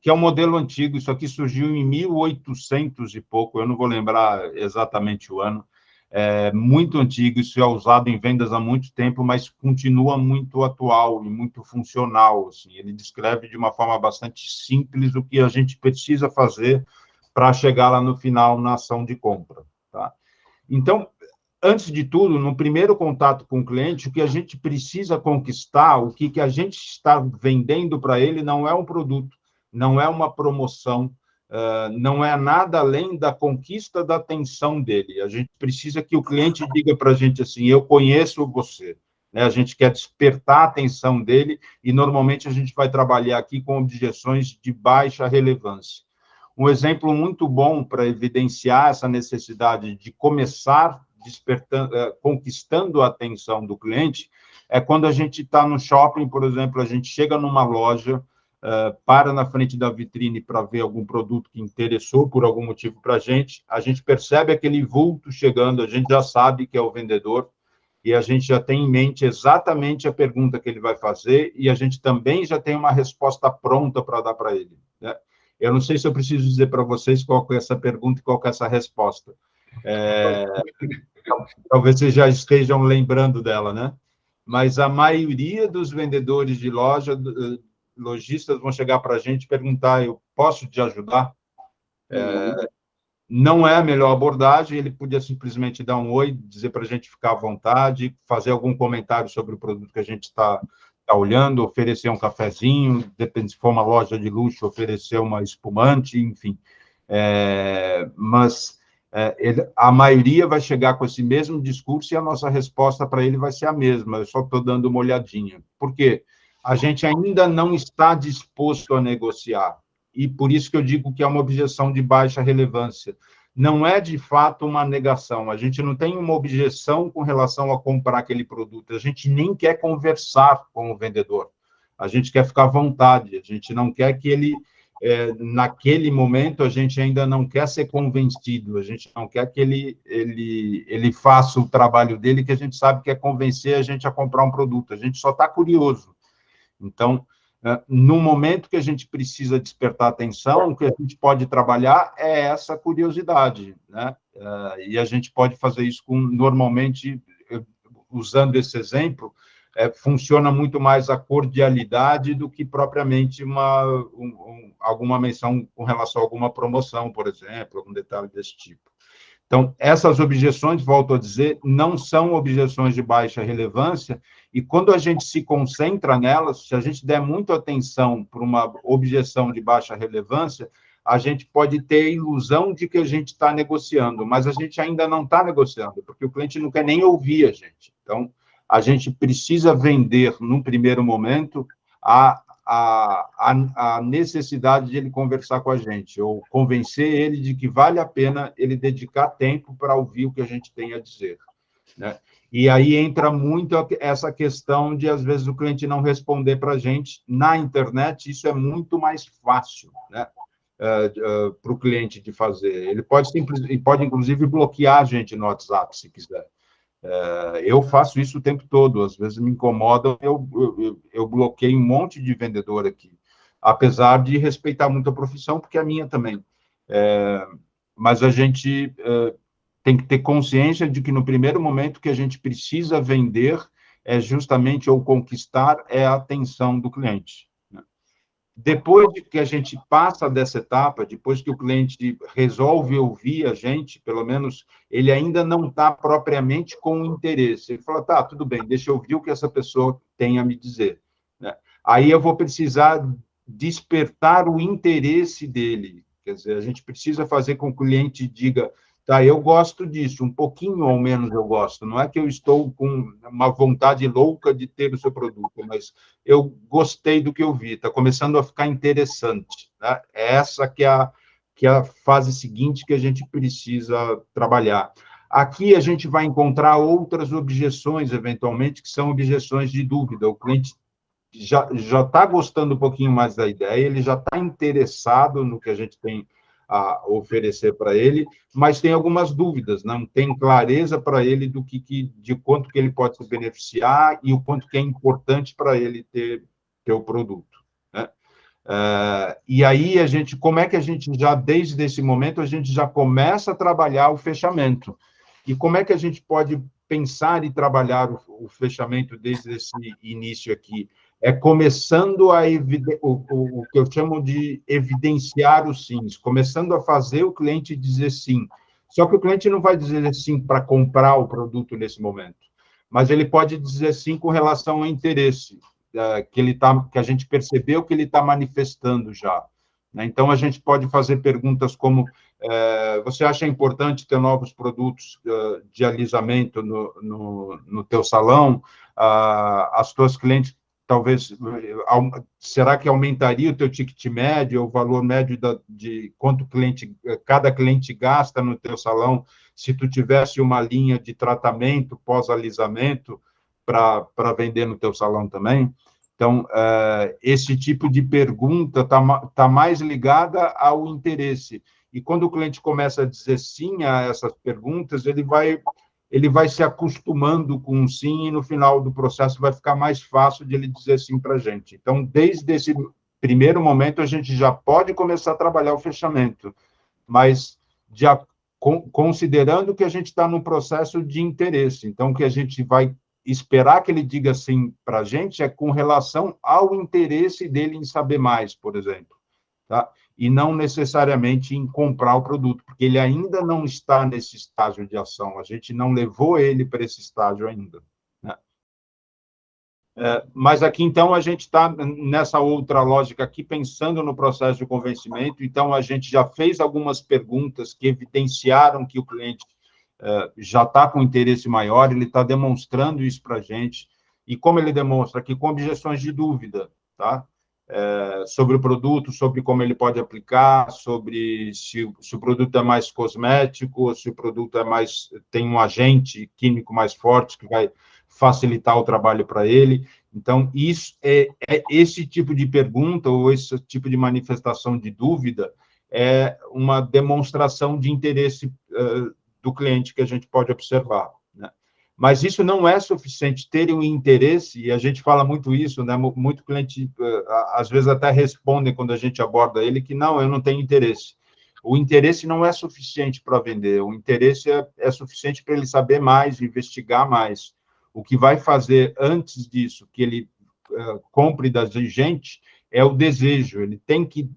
que é um modelo antigo. Isso aqui surgiu em 1800 e pouco, eu não vou lembrar exatamente o ano. É muito antigo, isso é usado em vendas há muito tempo, mas continua muito atual e muito funcional. Assim. Ele descreve de uma forma bastante simples o que a gente precisa fazer para chegar lá no final na ação de compra. Tá? Então, antes de tudo, no primeiro contato com o cliente, o que a gente precisa conquistar, o que a gente está vendendo para ele não é um produto, não é uma promoção, não é nada além da conquista da atenção dele. A gente precisa que o cliente diga para a gente assim, eu conheço você. Né? A gente quer despertar a atenção dele e, normalmente, a gente vai trabalhar aqui com objeções de baixa relevância. Um exemplo muito bom para evidenciar essa necessidade de começar conquistando a atenção do cliente é quando a gente está no shopping, por exemplo, a gente chega numa loja, para na frente da vitrine para ver algum produto que interessou por algum motivo para a gente percebe aquele vulto chegando, a gente já sabe que é o vendedor, e a gente já tem em mente exatamente a pergunta que ele vai fazer, e a gente também já tem uma resposta pronta para dar para ele. Né? Eu não sei se eu preciso dizer para vocês qual é essa pergunta e qual é essa resposta. Talvez vocês já estejam lembrando dela, né? Mas a maioria dos vendedores de loja, lojistas, vão chegar para a gente e perguntar, eu posso te ajudar? Não é a melhor abordagem, ele podia simplesmente dar um oi, dizer para a gente ficar à vontade, fazer algum comentário sobre o produto que a gente está olhando, oferecer um cafezinho, depende se for uma loja de luxo, oferecer uma espumante, enfim. Mas a maioria vai chegar com esse mesmo discurso e a nossa resposta para ele vai ser a mesma, eu só estou dando uma olhadinha. Por quê? A gente ainda não está disposto a negociar, e por isso que eu digo que é uma objeção de baixa relevância. Não é, de fato, uma negação, a gente não tem uma objeção com relação a comprar aquele produto, a gente nem quer conversar com o vendedor, a gente quer ficar à vontade, a gente não quer que ele... naquele momento, a gente ainda não quer ser convencido, a gente não quer que ele faça o trabalho dele, que a gente sabe que é convencer a gente a comprar um produto, a gente só está curioso. Então, no momento que a gente precisa despertar atenção, o que a gente pode trabalhar é essa curiosidade, né? E a gente pode fazer isso normalmente, usando esse exemplo, funciona muito mais a cordialidade do que propriamente alguma menção com relação a alguma promoção, por exemplo, algum detalhe desse tipo. Então, essas objeções, volto a dizer, não são objeções de baixa relevância, e quando a gente se concentra nelas, se a gente der muita atenção para uma objeção de baixa relevância, a gente pode ter a ilusão de que a gente está negociando, mas a gente ainda não está negociando, porque o cliente não quer nem ouvir a gente. Então, a gente precisa vender, num primeiro momento, a necessidade de ele conversar com a gente, ou convencer ele de que vale a pena ele dedicar tempo para ouvir o que a gente tem a dizer. Né? E aí entra muito essa questão de, às vezes, o cliente não responder para a gente. Na internet, isso é muito mais fácil, né? Para o cliente de fazer. Ele pode, inclusive, bloquear a gente no WhatsApp, se quiser. Eu faço isso o tempo todo, às vezes me incomoda, eu bloqueio um monte de vendedor aqui, apesar de respeitar muito a profissão, porque é a minha também. Mas a gente tem que ter consciência de que no primeiro momento que a gente precisa vender é justamente, ou conquistar, é a atenção do cliente. Depois de que a gente passa dessa etapa, depois que o cliente resolve ouvir a gente, pelo menos ele ainda não está propriamente com interesse. Ele fala, tá, tudo bem, deixa eu ouvir o que essa pessoa tem a me dizer. Né? Aí eu vou precisar despertar o interesse dele. Quer dizer, a gente precisa fazer com que o cliente diga, tá, eu gosto disso, um pouquinho ou menos eu gosto. Não é que eu estou com uma vontade louca de ter o seu produto, mas eu gostei do que eu vi, está começando a ficar interessante. Né? É essa que é a fase seguinte que a gente precisa trabalhar. Aqui a gente vai encontrar outras objeções, eventualmente, que são objeções de dúvida. O cliente já está gostando um pouquinho mais da ideia, ele já está interessado no que a gente tem a oferecer para ele, mas tem algumas dúvidas, não tem clareza para ele de quanto que ele pode se beneficiar e o quanto que é importante para ele ter o produto. Né? E aí, como é que a gente já, desde esse momento, a gente já começa a trabalhar o fechamento? E como é que a gente pode pensar e trabalhar o fechamento desde esse início aqui? É começando o que eu chamo de evidenciar os sims, começando a fazer o cliente dizer sim. Só que o cliente não vai dizer sim para comprar o produto nesse momento, mas ele pode dizer sim com relação ao interesse que a gente percebeu que ele está manifestando já. Né? Então, a gente pode fazer perguntas como: você acha importante ter novos produtos de alisamento no teu salão? As tuas clientes, talvez, será que aumentaria o teu ticket médio, o valor médio de quanto cada cliente gasta no teu salão, se tu tivesse uma linha de tratamento pós-alisamento para vender no teu salão também? Então, esse tipo de pergunta está mais ligada ao interesse. E quando o cliente começa a dizer sim a essas perguntas, ele vai se acostumando com o sim, e no final do processo vai ficar mais fácil de ele dizer sim para a gente. Então, desde esse primeiro momento, a gente já pode começar a trabalhar o fechamento, mas já considerando que a gente está num processo de interesse. Então, o que a gente vai esperar que ele diga sim para a gente é com relação ao interesse dele em saber mais, por exemplo, tá? E não necessariamente em comprar o produto, porque ele ainda não está nesse estágio de ação, a gente não levou ele para esse estágio ainda, né? Mas aqui, então, a gente está nessa outra lógica aqui, pensando no processo de convencimento. Então, a gente já fez algumas perguntas que evidenciaram que o cliente já está com interesse maior, ele está demonstrando isso para a gente. E como ele demonstra aqui? Com objeções de dúvida, tá? Sobre o produto, sobre como ele pode aplicar, sobre se o produto é mais cosmético, se o produto tem um agente químico mais forte que vai facilitar o trabalho para ele. Então, isso esse tipo de pergunta ou esse tipo de manifestação de dúvida é uma demonstração de interesse do cliente que a gente pode observar, né? Mas isso não é suficiente, ter um interesse, e a gente fala muito isso, né? Muito cliente, às vezes, até respondem quando a gente aborda ele que não, eu não tenho interesse. O interesse não é suficiente para vender, o interesse é suficiente para ele saber mais, investigar mais. O que vai fazer antes disso, que ele compre da gente, é o desejo. Ele tem que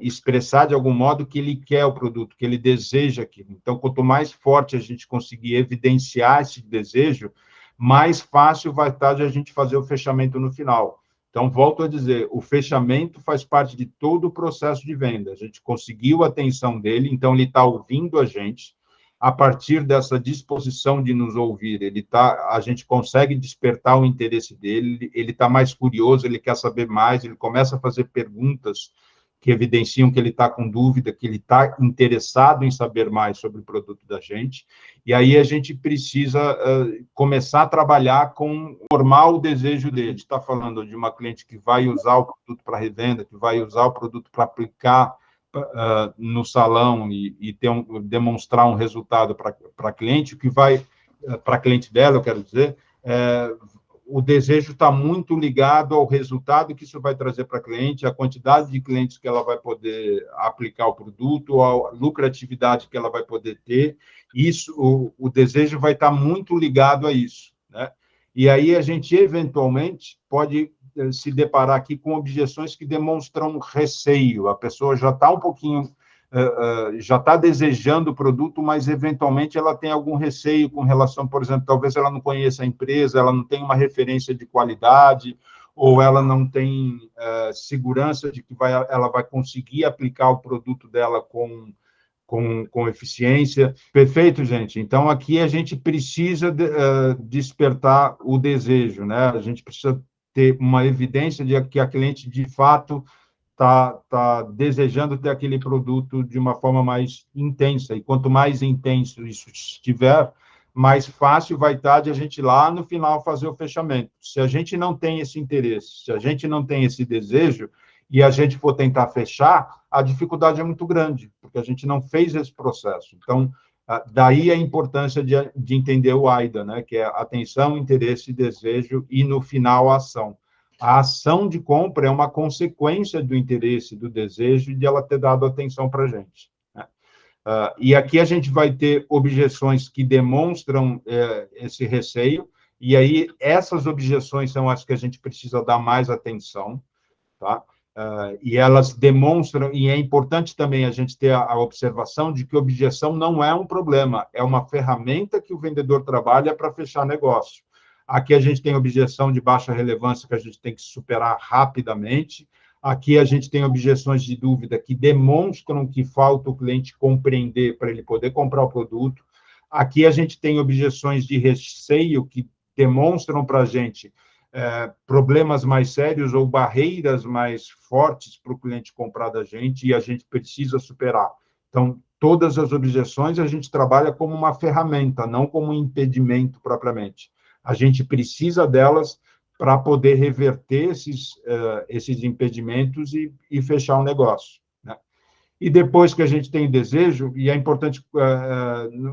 expressar de algum modo que ele quer o produto, que ele deseja aquilo. Então, quanto mais forte a gente conseguir evidenciar esse desejo, mais fácil vai estar de a gente fazer o fechamento no final. Então, volto a dizer, o fechamento faz parte de todo o processo de venda. A gente conseguiu a atenção dele, então ele está ouvindo a gente. A partir dessa disposição de nos ouvir, a gente consegue despertar o interesse dele, ele está mais curioso, ele quer saber mais, ele começa a fazer perguntas que evidenciam que ele está com dúvida, que ele está interessado em saber mais sobre o produto da gente, e aí a gente precisa começar a trabalhar com formar o desejo dele. A gente está falando de uma cliente que vai usar o produto para revenda, que vai usar o produto para aplicar no salão e demonstrar um resultado para cliente, que vai para cliente dela, eu quero dizer, o desejo está muito ligado ao resultado que isso vai trazer para a cliente, a quantidade de clientes que ela vai poder aplicar o produto, a lucratividade que ela vai poder ter. Isso, o desejo vai estar muito ligado a isso, né? E aí a gente, eventualmente, pode se deparar aqui com objeções que demonstram receio. A pessoa já está um pouquinho, já está desejando o produto, mas, eventualmente, ela tem algum receio com relação, por exemplo, talvez ela não conheça a empresa, ela não tem uma referência de qualidade, ou ela não tem segurança de que ela vai conseguir aplicar o produto dela com eficiência. Perfeito, gente. Então, aqui a gente precisa despertar o desejo, né? A gente precisa ter uma evidência de que a cliente, de fato, está desejando ter aquele produto de uma forma mais intensa. E quanto mais intenso isso estiver, mais fácil vai estar de a gente lá no final fazer o fechamento. Se a gente não tem esse interesse, se a gente não tem esse desejo, e a gente for tentar fechar, a dificuldade é muito grande, porque a gente não fez esse processo. Então, daí a importância de entender o AIDA, né? Que é atenção, interesse, desejo e, no final, a ação. A ação de compra é uma consequência do interesse, do desejo de ela ter dado atenção para a gente, né? E aqui a gente vai ter objeções que demonstram esse receio, e aí essas objeções são as que a gente precisa dar mais atenção, tá? E elas demonstram, e é importante também a gente ter a observação de que objeção não é um problema, é uma ferramenta que o vendedor trabalha para fechar negócio. Aqui a gente tem objeção de baixa relevância que a gente tem que superar rapidamente. Aqui a gente tem objeções de dúvida que demonstram que falta o cliente compreender para ele poder comprar o produto. Aqui a gente tem objeções de receio que demonstram para a gente problemas mais sérios ou barreiras mais fortes para o cliente comprar da gente e a gente precisa superar. Então, todas as objeções a gente trabalha como uma ferramenta, não como um impedimento propriamente. A gente precisa delas para poder reverter esses impedimentos e fechar o negócio, né? E depois que a gente tem desejo, e é importante,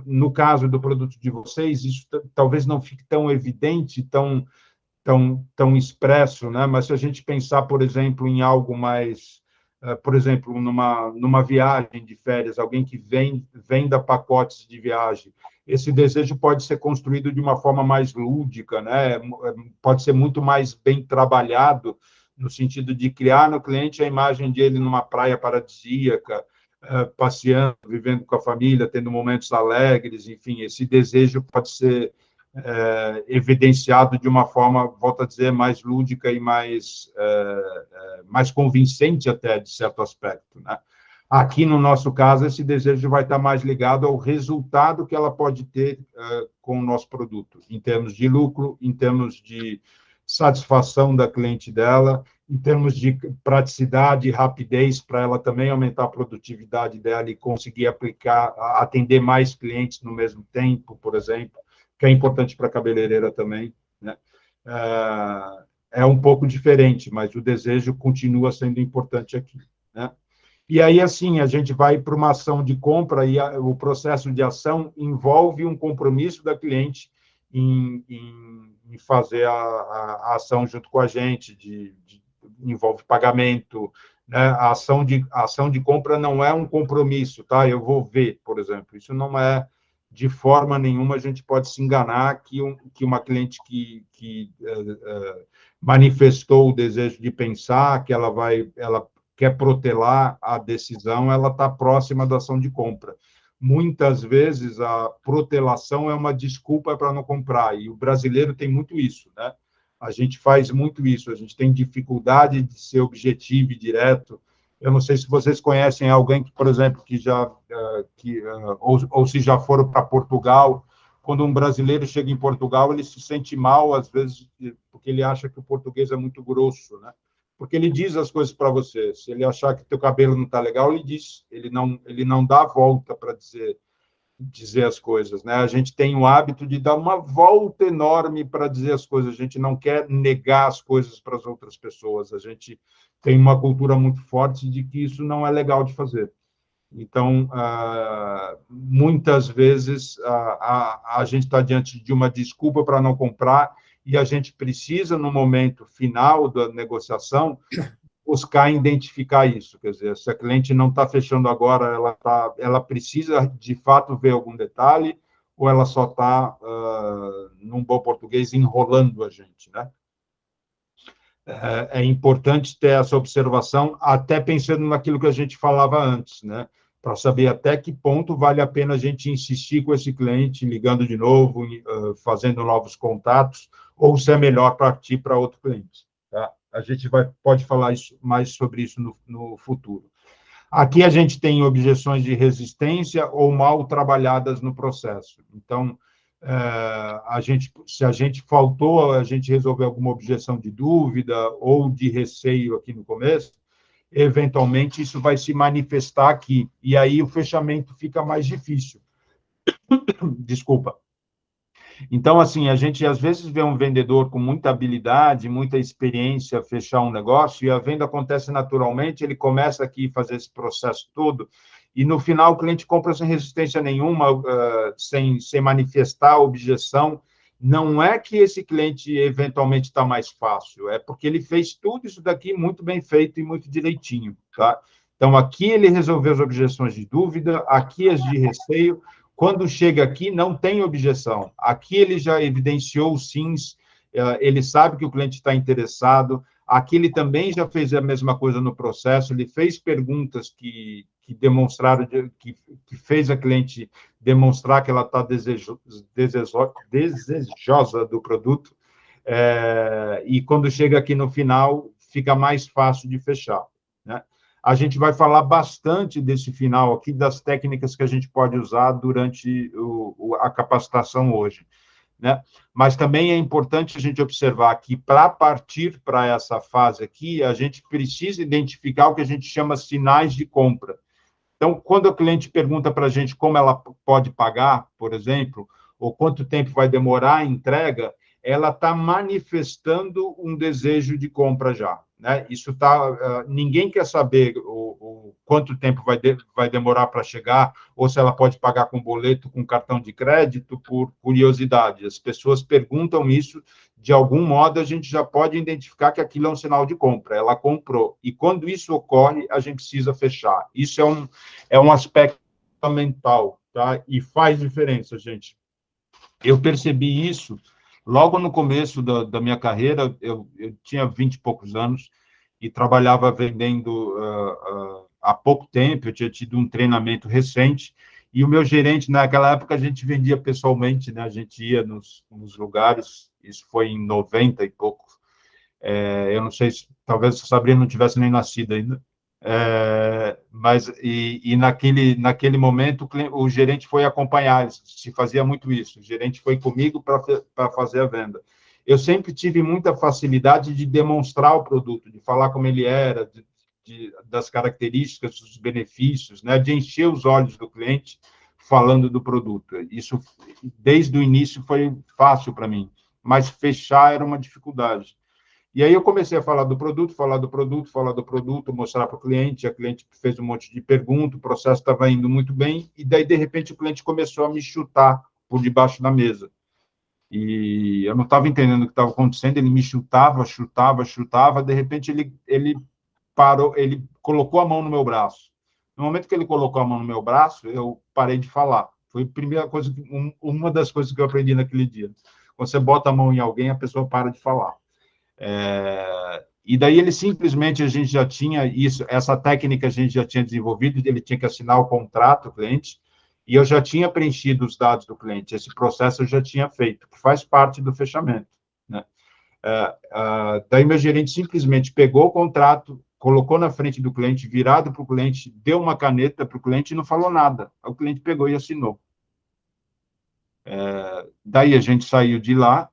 no caso do produto de vocês, isso talvez não fique tão evidente, tão expresso, né? Mas se a gente pensar, por exemplo, em algo mais, por exemplo, numa viagem de férias, alguém que venda pacotes de viagem, esse desejo pode ser construído de uma forma mais lúdica, né? Pode ser muito mais bem trabalhado, no sentido de criar no cliente a imagem dele numa praia paradisíaca, passeando, vivendo com a família, tendo momentos alegres, enfim, esse desejo pode ser evidenciado de uma forma, volto a dizer, mais lúdica e mais convincente até, de certo aspecto, né? Aqui, no nosso caso, esse desejo vai estar mais ligado ao resultado que ela pode ter com o nosso produto, em termos de lucro, em termos de satisfação da cliente dela, em termos de praticidade e rapidez, para ela também aumentar a produtividade dela e conseguir atender mais clientes no mesmo tempo, por exemplo, que é importante para a cabeleireira também, né? É um pouco diferente, mas o desejo continua sendo importante aqui, né? E aí, assim, a gente vai para uma ação de compra e o processo de ação envolve um compromisso da cliente em fazer a ação junto com a gente, envolve pagamento, né? A ação de compra não é um compromisso, tá? Eu vou ver, por exemplo, isso não é, de forma nenhuma, a gente pode se enganar que uma cliente que manifestou o desejo de pensar, que ela quer protelar a decisão, ela está próxima da ação de compra. Muitas vezes, a protelação é uma desculpa para não comprar, e o brasileiro tem muito isso, né? A gente faz muito isso, a gente tem dificuldade de ser objetivo e direto. Eu não sei se vocês conhecem alguém que, por exemplo, ou se já foram para Portugal. Quando um brasileiro chega em Portugal, ele se sente mal, às vezes, porque ele acha que o português é muito grosso, né? Porque ele diz as coisas para você. Se ele achar que teu cabelo não está legal, ele diz. Ele não dá a volta para dizer as coisas, né? A gente tem o hábito de dar uma volta enorme para dizer as coisas. A gente não quer negar as coisas para as outras pessoas. A gente tem uma cultura muito forte de que isso não é legal de fazer. Então, muitas vezes, a gente está diante de uma desculpa para não comprar e a gente precisa, no momento final da negociação, buscar identificar isso. Quer dizer, se a cliente não está fechando agora, ela precisa, de fato, ver algum detalhe ou ela só está, num bom português, enrolando a gente, né? É importante ter essa observação, até pensando naquilo que a gente falava antes, né? Para saber até que ponto vale a pena a gente insistir com esse cliente, ligando de novo, fazendo novos contatos, ou se é melhor partir para outro cliente, tá? A gente pode falar mais sobre isso no futuro. Aqui a gente tem objeções de resistência ou mal trabalhadas no processo. Então, se a gente faltou, a gente resolver alguma objeção de dúvida ou de receio aqui no começo, eventualmente isso vai se manifestar aqui, e aí o fechamento fica mais difícil. Desculpa. Então, assim, a gente às vezes vê um vendedor com muita habilidade, muita experiência fechar um negócio, e a venda acontece naturalmente, ele começa aqui a fazer esse processo todo, e no final o cliente compra sem resistência nenhuma, sem manifestar objeção, não é que esse cliente eventualmente está mais fácil, é porque ele fez tudo isso daqui muito bem feito e muito direitinho, tá? Então, aqui ele resolveu as objeções de dúvida, aqui as de receio. Quando chega aqui, não tem objeção. Aqui ele já evidenciou os sims, ele sabe que o cliente está interessado. Aqui ele também já fez a mesma coisa no processo, ele fez perguntas que demonstraram, que fez a cliente demonstrar que ela está desejosa do produto, e quando chega aqui no final, fica mais fácil de fechar, né? A gente vai falar bastante desse final aqui, das técnicas que a gente pode usar durante a capacitação hoje, né? Mas também é importante a gente observar que, para partir para essa fase aqui, a gente precisa identificar o que a gente chama sinais de compra. Então, quando o cliente pergunta para a gente como ela pode pagar, por exemplo, ou quanto tempo vai demorar a entrega, ela está manifestando um desejo de compra já, né? Isso tá, ninguém quer saber o quanto tempo vai demorar para chegar, ou se ela pode pagar com boleto, com cartão de crédito, por curiosidade. As pessoas perguntam isso, de algum modo a gente já pode identificar que aquilo é um sinal de compra, ela comprou. E quando isso ocorre, a gente precisa fechar. Isso é um aspecto fundamental, tá? E faz diferença, gente. Eu percebi isso logo no começo da minha carreira. Eu tinha 20 e poucos anos e trabalhava vendendo há pouco tempo. Eu tinha tido um treinamento recente e o meu gerente, naquela época, a gente vendia pessoalmente, né? A gente ia nos lugares, isso foi em 90 e pouco. Eu não sei se, talvez a Sabrina não tivesse nem nascido ainda. Mas naquele momento o gerente foi acompanhar, se fazia muito isso, o gerente foi comigo para fazer a venda. Eu sempre tive muita facilidade de demonstrar o produto, de falar como ele era, das características, dos benefícios, né, de encher os olhos do cliente falando do produto. Isso, desde o início, foi fácil para mim, mas fechar era uma dificuldade. E aí eu comecei a falar do produto, mostrar para o cliente, a cliente fez um monte de perguntas, o processo estava indo muito bem, e daí, de repente, o cliente começou a me chutar por debaixo da mesa. E eu não estava entendendo o que estava acontecendo, ele me chutava, de repente ele parou, ele colocou a mão no meu braço. No momento que ele colocou a mão no meu braço, eu parei de falar. Foi a primeira coisa, uma das coisas que eu aprendi naquele dia. Quando você bota a mão em alguém, a pessoa para de falar. E daí ele simplesmente, a gente já tinha isso, essa técnica a gente já tinha desenvolvido, ele tinha que assinar o contrato, o cliente, e eu já tinha preenchido os dados do cliente, esse processo eu já tinha feito, que faz parte do fechamento, né? Daí meu gerente simplesmente pegou o contrato, colocou na frente do cliente, virado para o cliente, deu uma caneta para o cliente e não falou nada. O cliente pegou e assinou. Daí a gente saiu de lá,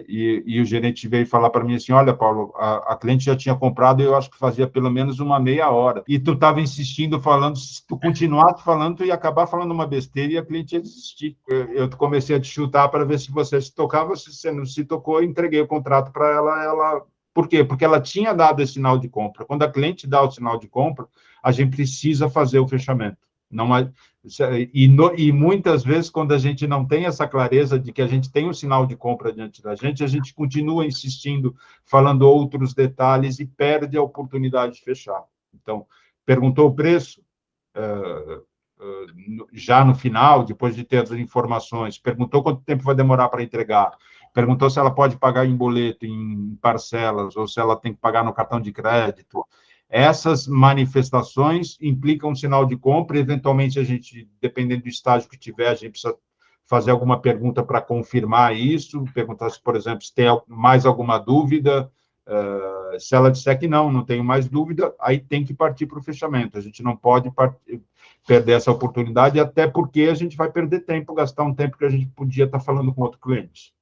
e o gerente veio falar para mim assim: olha, Paulo, a cliente já tinha comprado, eu acho que fazia pelo menos uma meia hora, e tu estava insistindo, falando, se tu continuasse falando, tu ia acabar falando uma besteira e a cliente ia desistir. Eu comecei a te chutar para ver se você se tocava, se você não se tocou, eu entreguei o contrato para ela. Por quê? Porque ela tinha dado esse sinal de compra. Quando a cliente dá o sinal de compra, a gente precisa fazer o fechamento. Não é, e muitas vezes, quando a gente não tem essa clareza de que a gente tem um sinal de compra diante da gente, a gente continua insistindo, falando outros detalhes e perde a oportunidade de fechar. Então, perguntou o preço, já no final, depois de ter as informações, perguntou quanto tempo vai demorar para entregar, perguntou se ela pode pagar em boleto, em parcelas, ou se ela tem que pagar no cartão de crédito. Essas manifestações implicam um sinal de compra, eventualmente a gente, dependendo do estágio que tiver, a gente precisa fazer alguma pergunta para confirmar isso, perguntar se, por exemplo, se tem mais alguma dúvida. Se ela disser que não tenho mais dúvida, aí tem que partir para o fechamento. A gente não pode perder essa oportunidade, até porque a gente vai perder tempo, gastar um tempo que a gente podia estar falando com outro cliente.